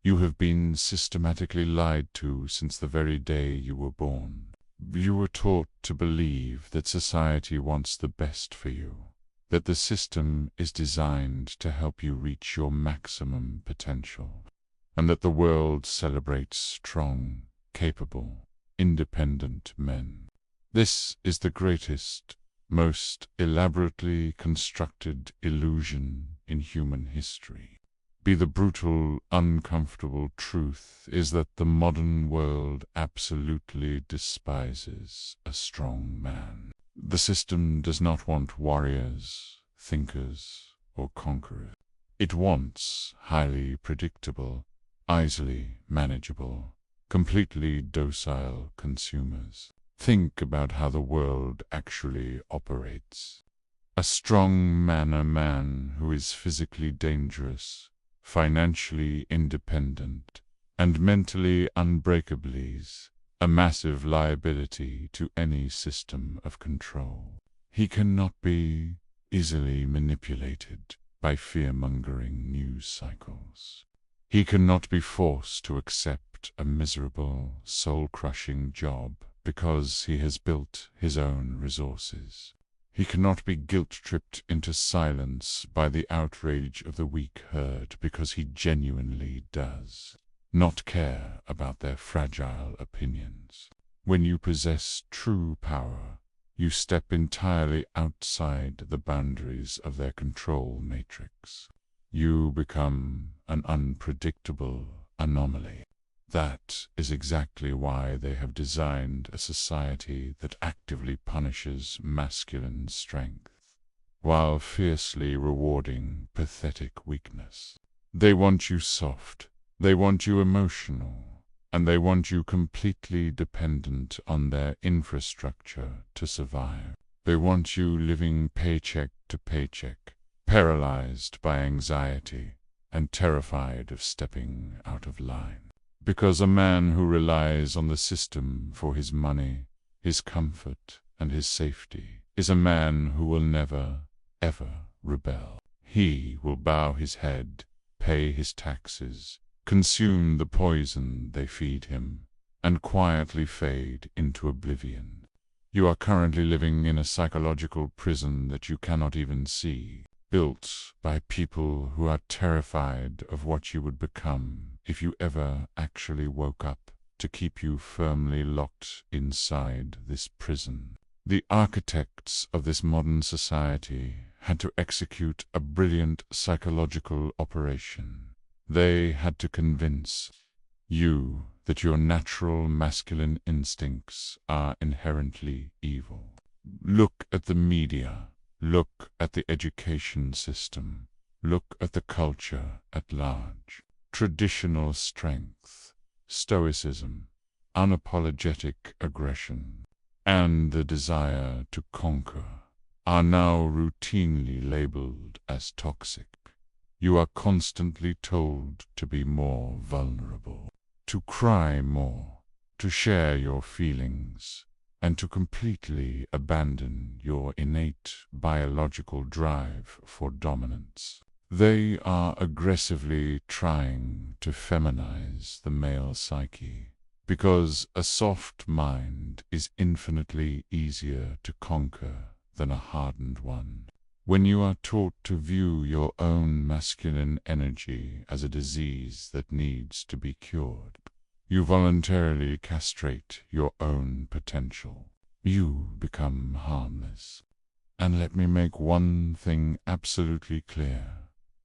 You have been systematically lied to since the very day you were born. You were taught to believe that society wants the best for you, that the system is designed to help you reach your maximum potential, and that the world celebrates strong, capable, independent men. This is the greatest, most elaborately constructed illusion in human history. The brutal, uncomfortable truth is that the modern world absolutely despises a strong man. The system does not want warriors, thinkers, or conquerors. It wants highly predictable, easily manageable, completely docile consumers. Think about how the world actually operates. A strong man who is physically dangerous, financially independent, and mentally unbreakable is a massive liability to any system of control. He cannot be easily manipulated by fear-mongering news cycles. He cannot be forced to accept a miserable, soul-crushing job because he has built his own resources. He cannot be guilt-tripped into silence by the outrage of the weak herd because he genuinely does not care about their fragile opinions. When you possess true power, you step entirely outside the boundaries of their control matrix. You become an unpredictable anomaly. That is exactly why they have designed a society that actively punishes masculine strength, while fiercely rewarding pathetic weakness. They want you soft, they want you emotional, and they want you completely dependent on their infrastructure to survive. They want you living paycheck to paycheck, paralyzed by anxiety and terrified of stepping out of line. Because a man who relies on the system for his money, his comfort, and his safety is a man who will never, ever rebel. He will bow his head, pay his taxes, consume the poison they feed him, and quietly fade into oblivion. You are currently living in a psychological prison that you cannot even see, built by people who are terrified of what you would become if you ever actually woke up, to keep you firmly locked inside this prison. The architects of this modern society had to execute a brilliant psychological operation. They had to convince you that your natural masculine instincts are inherently evil. Look at the media. Look at the education system. Look at the culture at large. Traditional strength, stoicism, unapologetic aggression, and the desire to conquer are now routinely labeled as toxic. You are constantly told to be more vulnerable, to cry more, to share your feelings, and to completely abandon your innate biological drive for dominance. They are aggressively trying to feminize the male psyche, because a soft mind is infinitely easier to conquer than a hardened one. When you are taught to view your own masculine energy as a disease that needs to be cured, you voluntarily castrate your own potential. You become harmless. And let me make one thing absolutely clear.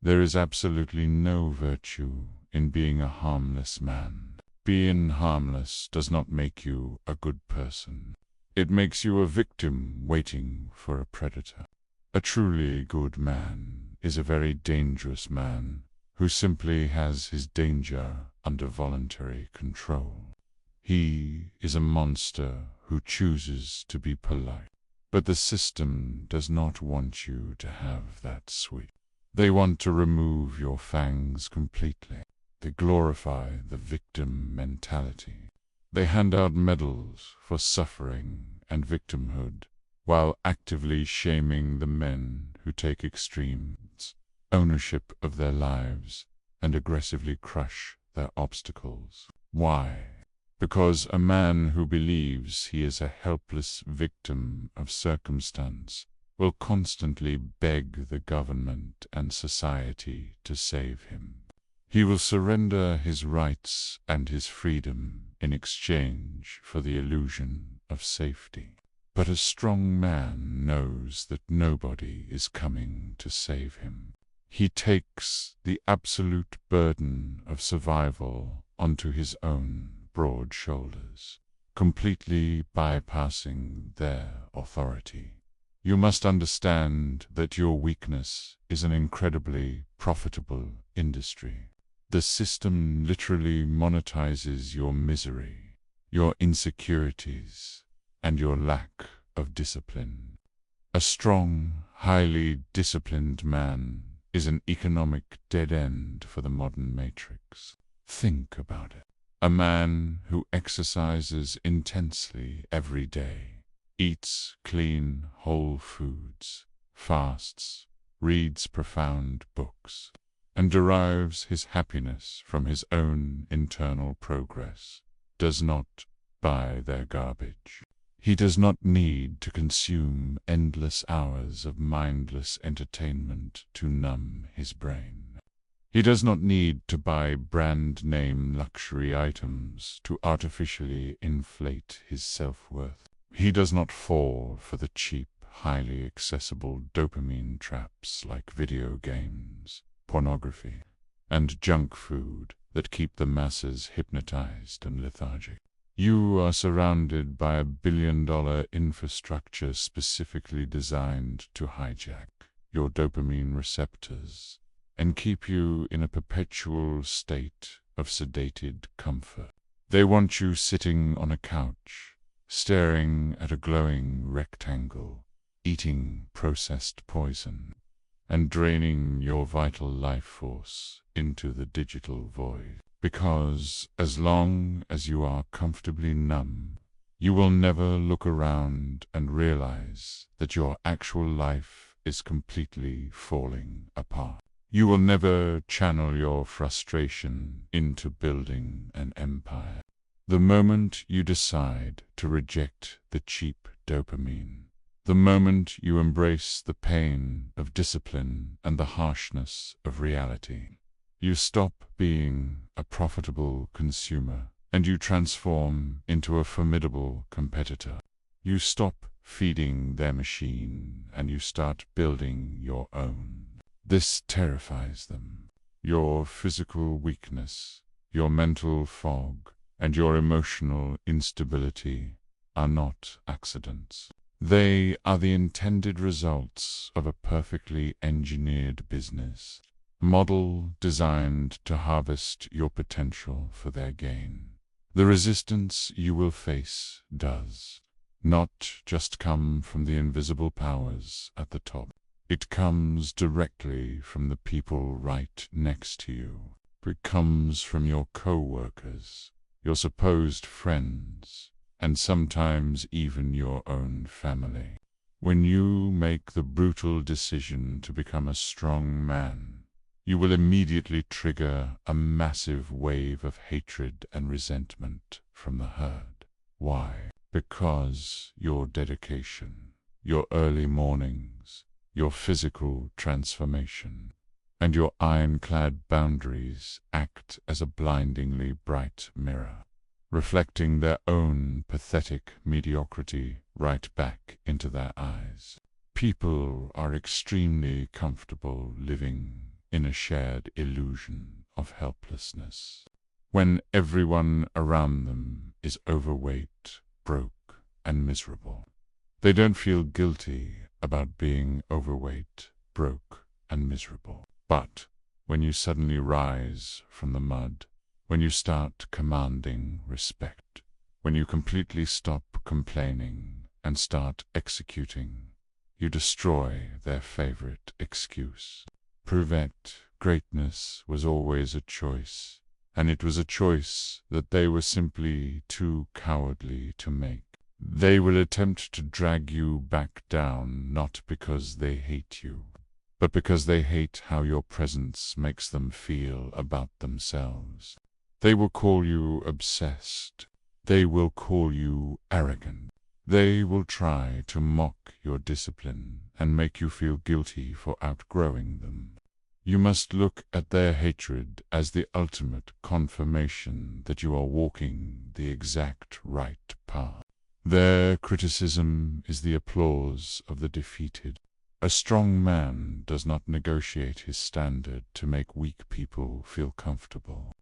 There is absolutely no virtue in being a harmless man. Being harmless does not make you a good person. It makes you a victim waiting for a predator. A truly good man is a very dangerous man who simply has his danger under voluntary control. He is a monster who chooses to be polite. But the system does not want you to have that sweet. They want to remove your fangs completely. They glorify the victim mentality. They hand out medals for suffering and victimhood, while actively shaming the men who take extreme ownership of their lives and aggressively crush their obstacles. Why? Because a man who believes he is a helpless victim of circumstance will constantly beg the government and society to save him. He will surrender his rights and his freedom in exchange for the illusion of safety. But a strong man knows that nobody is coming to save him. He takes the absolute burden of survival onto his own broad shoulders, completely bypassing their authority. You must understand that your weakness is an incredibly profitable industry. The system literally monetizes your misery, your insecurities, and your lack of discipline. A strong, highly disciplined man is an economic dead end for the modern matrix. Think about it. A man who exercises intensely every day, eats clean, whole foods, fasts, reads profound books, and derives his happiness from his own internal progress, does not buy their garbage. He does not need to consume endless hours of mindless entertainment to numb his brain. He does not need to buy brand-name luxury items to artificially inflate his self-worth. He does not fall for the cheap, highly accessible dopamine traps like video games, pornography, and junk food that keep the masses hypnotized and lethargic. You are surrounded by a billion-dollar infrastructure specifically designed to hijack your dopamine receptors and keep you in a perpetual state of sedated comfort. They want you sitting on a couch, staring at a glowing rectangle, eating processed poison, and draining your vital life force into the digital void. Because as long as you are comfortably numb, you will never look around and realize that your actual life is completely falling apart. You will never channel your frustration into building an empire. The moment you decide to reject the cheap dopamine, the moment you embrace the pain of discipline and the harshness of reality, you stop being a profitable consumer and you transform into a formidable competitor. You stop feeding their machine and you start building your own. This terrifies them. Your physical weakness, your mental fog, and your emotional instability are not accidents. They are the intended results of a perfectly engineered business model designed to harvest your potential for their gain. The resistance you will face does not just come from the invisible powers at the top. It comes directly from the people right next to you. It comes from your co-workers, your supposed friends, and sometimes even your own family. When you make the brutal decision to become a strong man, you will immediately trigger a massive wave of hatred and resentment from the herd. Why? Because your dedication, your early mornings, your physical transformation, and your ironclad boundaries act as a blindingly bright mirror, reflecting their own pathetic mediocrity right back into their eyes. People are extremely comfortable living in a shared illusion of helplessness, when everyone around them is overweight, broke, and miserable. They don't feel guilty about being overweight, broke, and miserable. But when you suddenly rise from the mud, when you start commanding respect, when you completely stop complaining and start executing, you destroy their favorite excuse. Prevent greatness was always a choice, and it was a choice that they were simply too cowardly to make. They will attempt to drag you back down not because they hate you, but because they hate how your presence makes them feel about themselves. They will call you obsessed. They will call you arrogant. They will try to mock your discipline and make you feel guilty for outgrowing them. You must look at their hatred as the ultimate confirmation that you are walking the exact right path. Their criticism is the applause of the defeated. A strong man does not negotiate his standard to make weak people feel comfortable.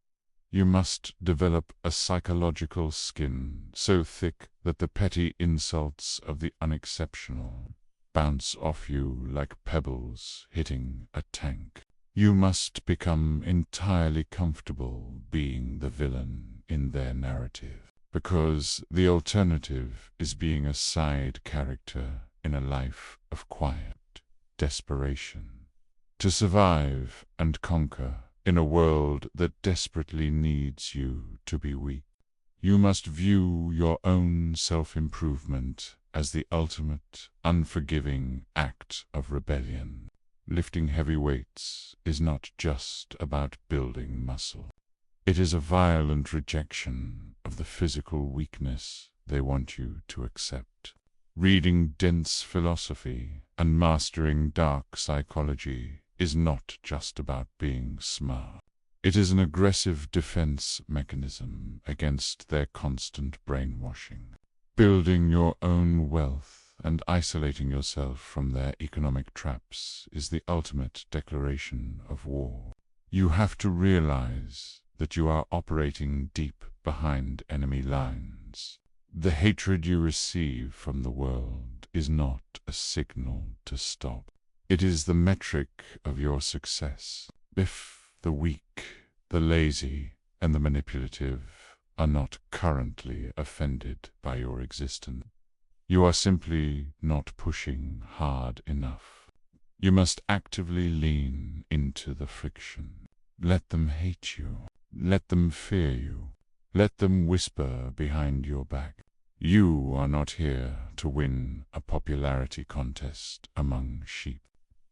You must develop a psychological skin so thick that the petty insults of the unexceptional bounce off you like pebbles hitting a tank. You must become entirely comfortable being the villain in their narrative, because the alternative is being a side character in a life of quiet desperation. To survive and conquer in a world that desperately needs you to be weak, you must view your own self-improvement as the ultimate, unforgiving act of rebellion. Lifting heavy weights is not just about building muscle. It is a violent rejection of the physical weakness they want you to accept. Reading dense philosophy and mastering dark psychology is not just about being smart. It is an aggressive defense mechanism against their constant brainwashing. Building your own wealth and isolating yourself from their economic traps is the ultimate declaration of war. You have to realize that you are operating deep behind enemy lines. The hatred you receive from the world is not a signal to stop. It is the metric of your success. If the weak, the lazy, and the manipulative are not currently offended by your existence, you are simply not pushing hard enough. You must actively lean into the friction. Let them hate you. Let them fear you. Let them whisper behind your back. You are not here to win a popularity contest among sheep.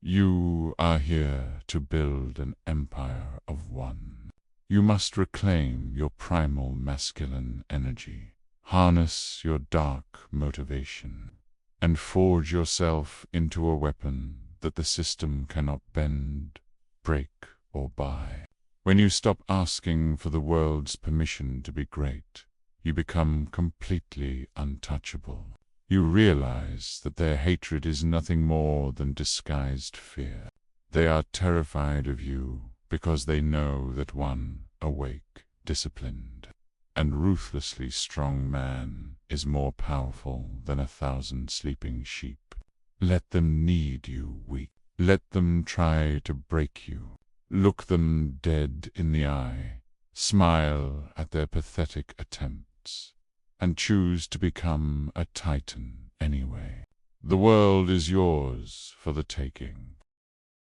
You are here to build an empire of one. You must reclaim your primal masculine energy, harness your dark motivation, and forge yourself into a weapon that the system cannot bend, break, or buy. When you stop asking for the world's permission to be great, you become completely untouchable. You realize that their hatred is nothing more than disguised fear. They are terrified of you because they know that one awake, disciplined, and ruthlessly strong man is more powerful than 1,000 sleeping sheep. Let them need you weak. Let them try to break you. Look them dead in the eye. Smile at their pathetic attempts, and choose to become a titan anyway. The world is yours for the taking.